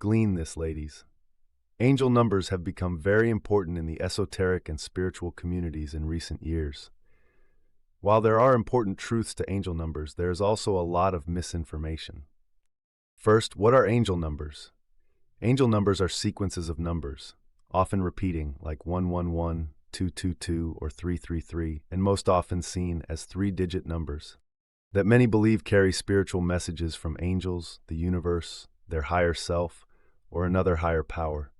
Glean this, ladies. Angel numbers have become very important in the esoteric and spiritual communities in recent years. While there are important truths to angel numbers, there is also a lot of misinformation. First, what are angel numbers? Angel numbers are sequences of numbers, often repeating like 111, 222, or 333, and most often seen as three-digit numbers that many believe carry spiritual messages from angels, the universe, their higher self, or another higher power.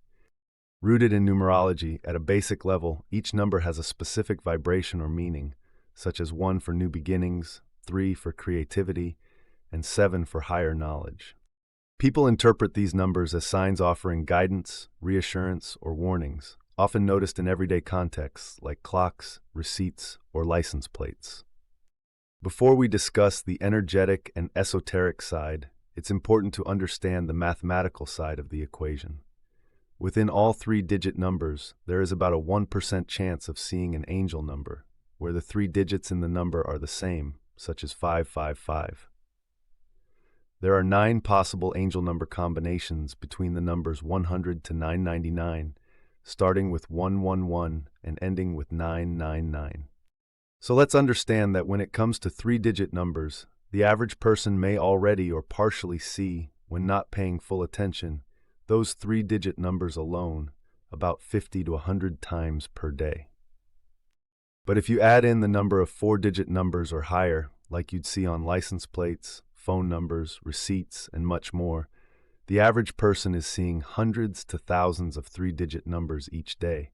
Rooted in numerology, at a basic level, each number has a specific vibration or meaning, such as 1 for new beginnings, 3 for creativity, and 7 for higher knowledge. People interpret these numbers as signs offering guidance, reassurance, or warnings, often noticed in everyday contexts like clocks, receipts, or license plates. Before we discuss the energetic and esoteric side, it's important to understand the mathematical side of the equation. Within all three-digit numbers, there is about a 1% chance of seeing an angel number, where the three digits in the number are the same, such as 555. There are 9 possible angel number combinations between the numbers 100 to 999, starting with 111 and ending with 999. So let's understand that when it comes to three-digit numbers, the average person may already or partially see, when not paying full attention, those three-digit numbers alone about 50 to 100 times per day. But if you add in the number of four-digit numbers or higher, like you'd see on license plates, phone numbers, receipts, and much more, the average person is seeing hundreds to thousands of three-digit numbers each day,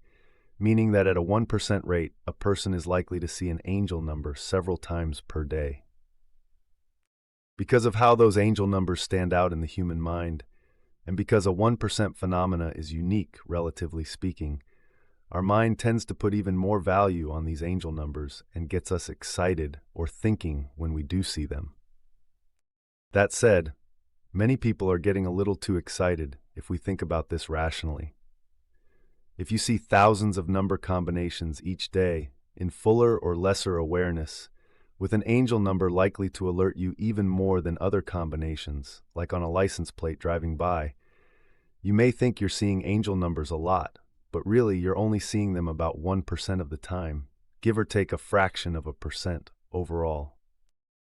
meaning that at a 1% rate, a person is likely to see an angel number several times per day. Because of how those angel numbers stand out in the human mind, and because a 1% phenomena is unique, relatively speaking, our mind tends to put even more value on these angel numbers and gets us excited or thinking when we do see them. That said, many people are getting a little too excited if we think about this rationally. If you see thousands of number combinations each day, in fuller or lesser awareness, with an angel number likely to alert you even more than other combinations, like on a license plate driving by, you may think you're seeing angel numbers a lot, but really you're only seeing them about 1% of the time, give or take a fraction of a percent overall.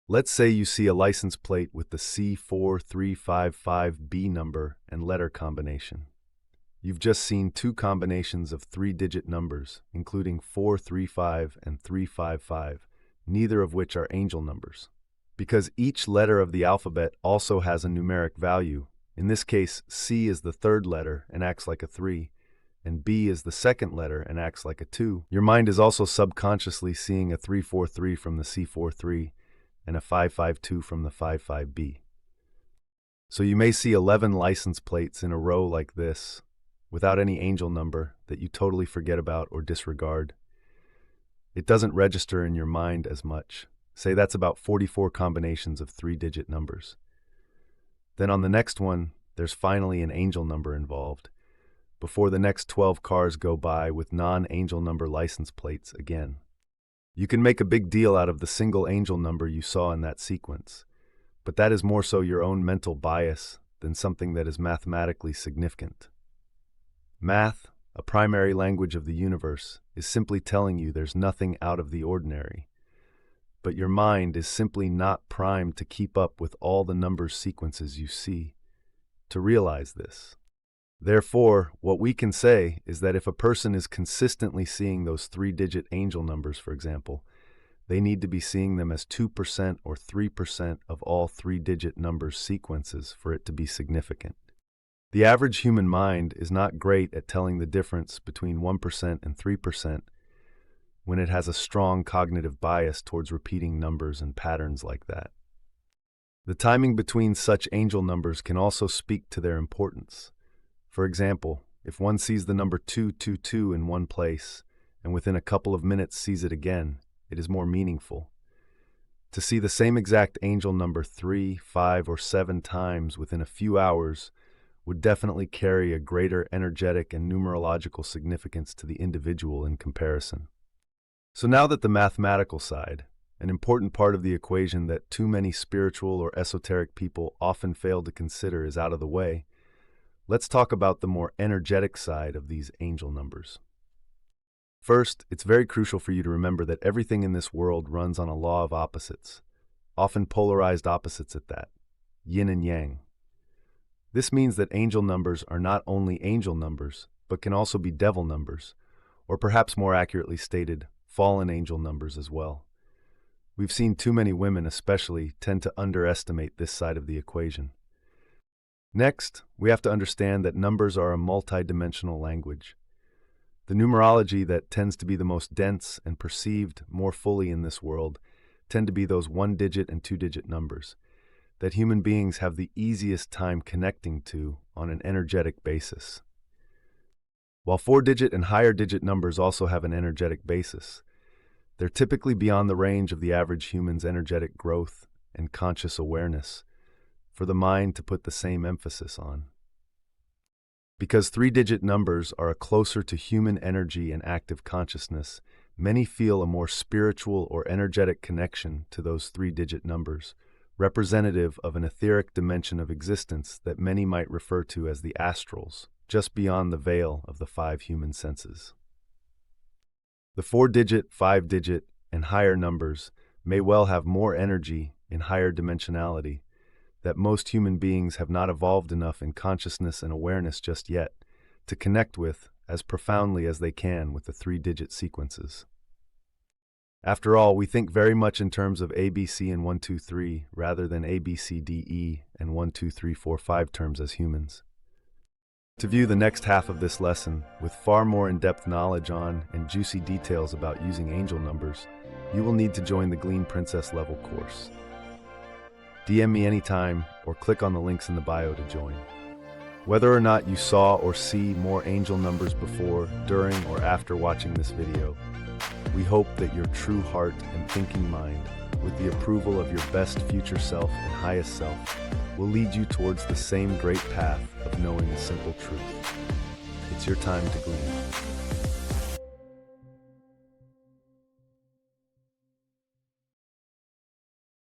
Let's say you see a license plate with the C4355B number and letter combination. You've just seen 2 combinations of three-digit numbers, including 435 and 355, neither of which are angel numbers. Because each letter of the alphabet also has a numeric value, in this case, C is the third letter and acts like a 3, and B is the second letter and acts like a 2, your mind is also subconsciously seeing a 343 from the C43 and a 552 from the 55B. So you may see 11 license plates in a row like this, without any angel number that you totally forget about or disregard. It doesn't register in your mind as much. Say that's about 44 combinations of three-digit numbers. Then on the next one, there's finally an angel number involved, before the next 12 cars go by with non-angel number license plates again. You can make a big deal out of the single angel number you saw in that sequence, but that is more so your own mental bias than something that is mathematically significant. Math, a primary language of the universe, is simply telling you there's nothing out of the ordinary. But your mind is simply not primed to keep up with all the number sequences you see, to realize this. Therefore, what we can say is that if a person is consistently seeing those three-digit angel numbers, for example, they need to be seeing them as 2% or 3% of all three-digit number sequences for it to be significant. The average human mind is not great at telling the difference between 1% and 3% when it has a strong cognitive bias towards repeating numbers and patterns like that. The timing between such angel numbers can also speak to their importance. For example, if one sees the number 222 in one place and within a couple of minutes sees it again, it is more meaningful. To see the same exact angel number 3, 5, or 7 times within a few hours would definitely carry a greater energetic and numerological significance to the individual in comparison. So now that the mathematical side, an important part of the equation that too many spiritual or esoteric people often fail to consider, is out of the way, Let's talk about the more energetic side of these angel numbers. First, it's very crucial for you to remember that everything in this world runs on a law of opposites, often polarized opposites at that, yin and yang. This means that angel numbers are not only angel numbers, but can also be devil numbers, or perhaps more accurately stated, fallen angel numbers as well. We've seen too many women especially tend to underestimate this side of the equation. Next, we have to understand that numbers are a multidimensional language. The numerology that tends to be the most dense and perceived more fully in this world tend to be those one-digit and two-digit numbers that human beings have the easiest time connecting to on an energetic basis. While four-digit and higher-digit numbers also have an energetic basis, they're typically beyond the range of the average human's energetic growth and conscious awareness for the mind to put the same emphasis on. Because three-digit numbers are closer to human energy and active consciousness, many feel a more spiritual or energetic connection to those three-digit numbers, representative of an etheric dimension of existence that many might refer to as the astrals, just beyond the veil of the five human senses. The four-digit, five-digit, and higher numbers may well have more energy in higher dimensionality that most human beings have not evolved enough in consciousness and awareness just yet to connect with as profoundly as they can with the three-digit sequences. After all, we think very much in terms of A, B, C, and 1, 2, 3 rather than A, B, C, D, E, and 1, 2, 3, 4, 5 terms as humans. To view the next half of this lesson, with far more in-depth knowledge on and juicy details about using angel numbers, you will need to join the Glean Princess level course. DM me anytime or click on the links in the bio to join. Whether or not you saw or see more angel numbers before, during, or after watching this video, we hope that your true heart and thinking mind, with the approval of your best future self and highest self, will lead you towards the same great path of knowing the simple truth. It's your time to glean.